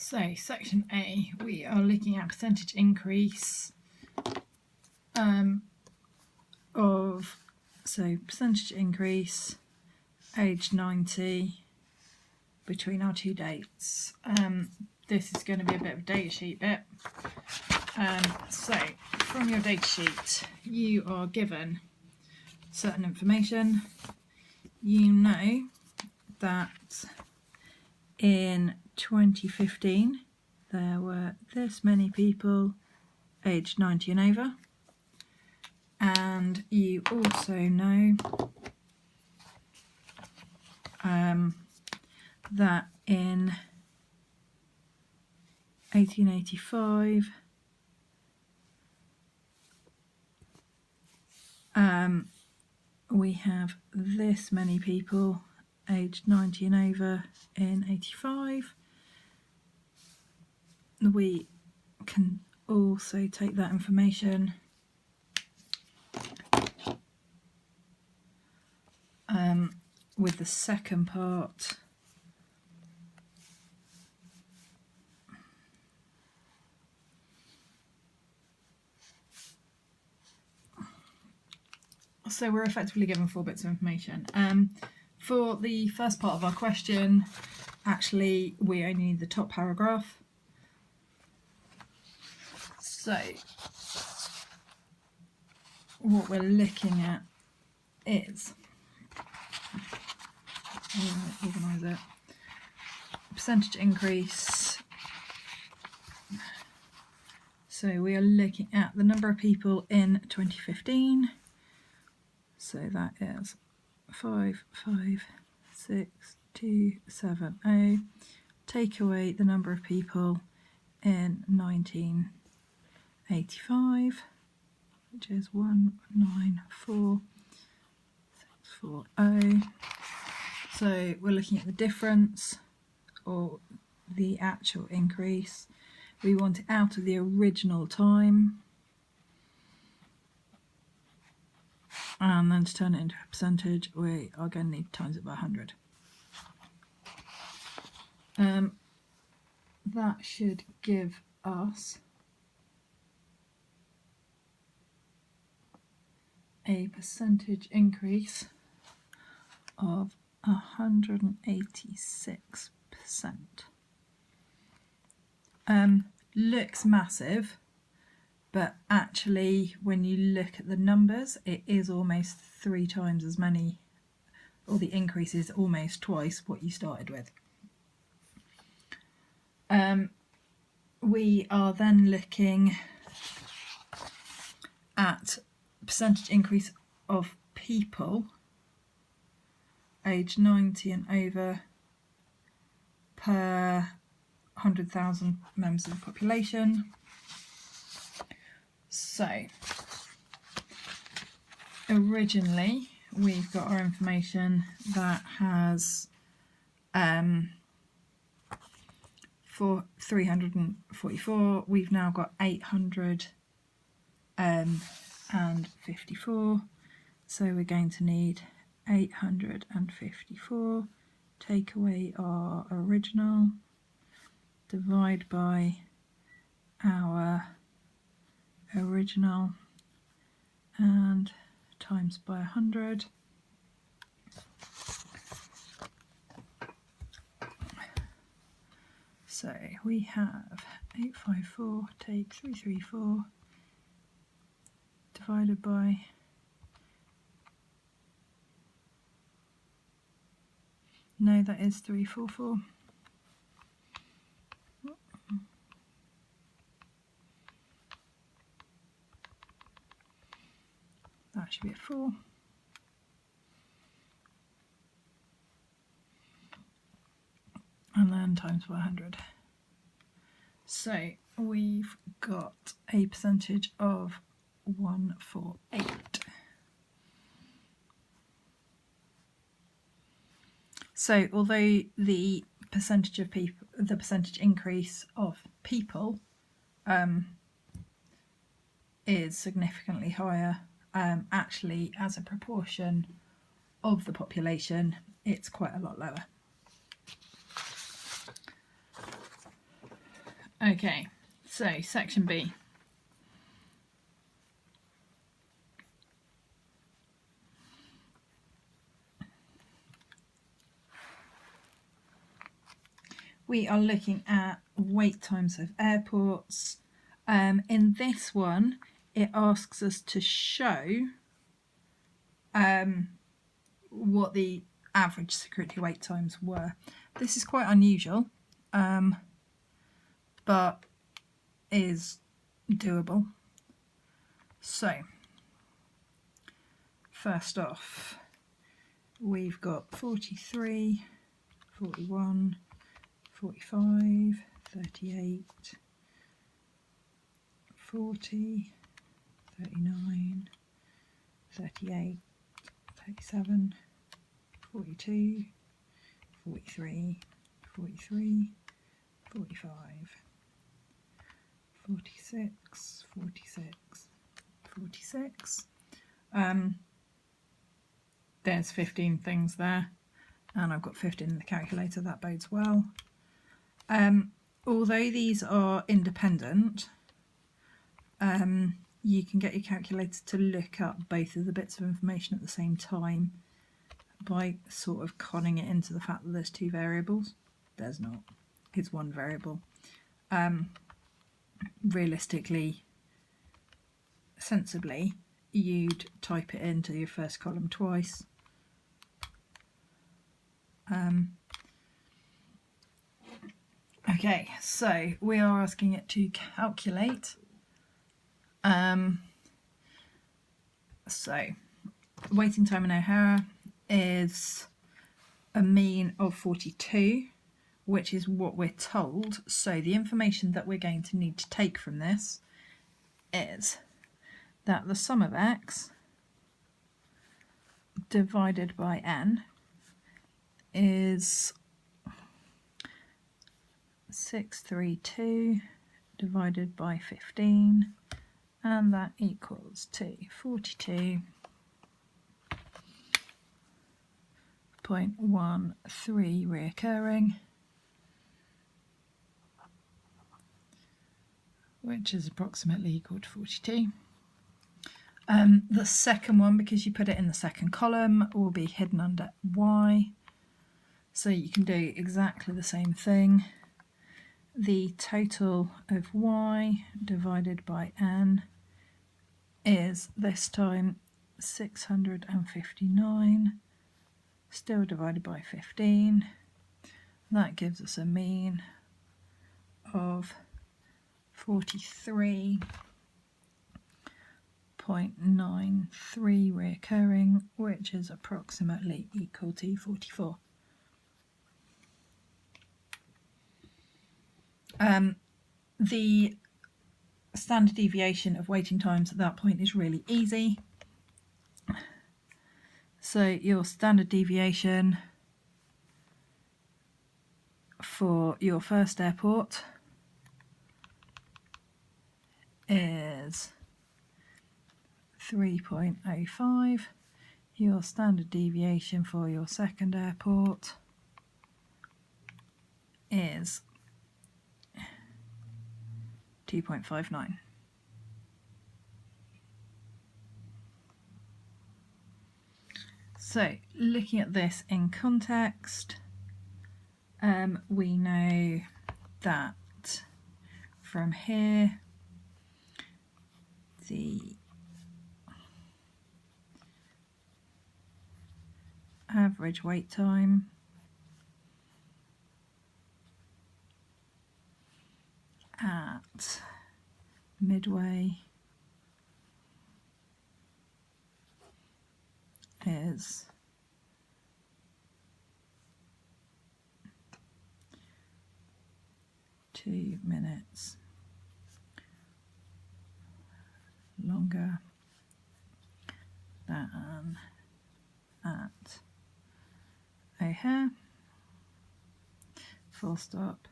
So section A, we are looking at percentage increase percentage increase age 90 between our two dates. This is going to be a bit of a data sheet bit. So from your data sheet, you are given certain information. You know that in 2015 there were this many people aged 90 and over, and you also know that in 1885 we have this many people aged 90 and over in 85. We can also take that information with the second part so we're effectively given 4 bits of information. For the first part of our question, actually we only need the top paragraph. So what we're looking at is, organise it, percentage increase. So we are looking at the number of people in 2015. So that is 556,270. Take away the number of people in 1985, which is 194,640. So we're looking at the difference, or the actual increase. We want it out of the original time, and then to turn it into a percentage we are going to need to times it by 100. That should give us a percentage increase of 186%. Looks massive, but actually when you look at the numbers it is almost 3 times as many, or the increase is almost twice what you started with. We are then looking at percentage increase of people aged 90 and over per 100,000 members of the population. So originally we've got our information that has for 344, we've now got 854, so we're going to need 854, take away our original, divide by our original, and times by 100. So we have 854, take 334, divided by no, that is 344. That should be a 4. And then times by 100. So we've got a percentage of 148. So although the percentage of people, the percentage increase of people is significantly higher, actually as a proportion of the population it's quite a lot lower. Okay, so section B. We are looking at wait times of airports. In this one, it asks us to show what the average security wait times were. This is quite unusual, but is doable. So, first off, we've got 43, 41, 45, 38, 40, 39, 38, 37, 42, 43, 43, 45, 46, 46, 46. There's 15 things there, and I've got 15 in the calculator. That bodes well. Although these are independent, you can get your calculator to look up both of the bits of information at the same time by sort of conning it into the fact that there's two variables. There's not. It's one variable. Realistically, sensibly, you'd type it into your first column twice. Okay, so we are asking it to calculate. So waiting time in O'Hara is a mean of 42, which is what we're told. So the information that we're going to need to take from this is that the sum of x divided by n is 632 divided by 15, and that equals to 42.13 reoccurring, which is approximately equal to 42. The second one, because you put it in the second column, will be hidden under y. So you can do exactly the same thing. The total of y divided by n is this time 659, still divided by 15. That gives us a mean of 43.93 reoccurring, which is approximately equal to 44. The standard deviation of waiting times at that point is really easy. So your standard deviation for your first airport is 3.05. Your standard deviation for your second airport is 2.59. So looking at this in context, we know that from here the average wait time at Midway is 2 minutes longer than at O'Hare, full stop.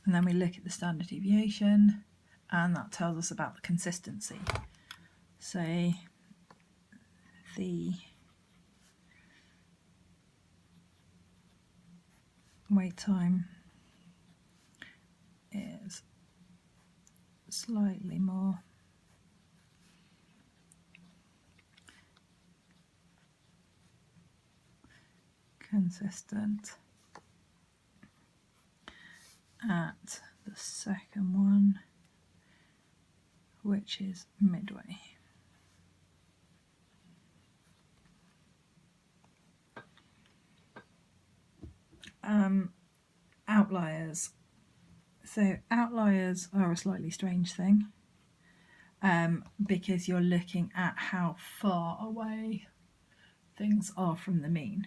And then we look at the standard deviation, and that tells us about the consistency. So the wait time slightly more. Consistent at the second one, which is midway. Outliers. So outliers are a slightly strange thing because you're looking at how far away things are from the mean.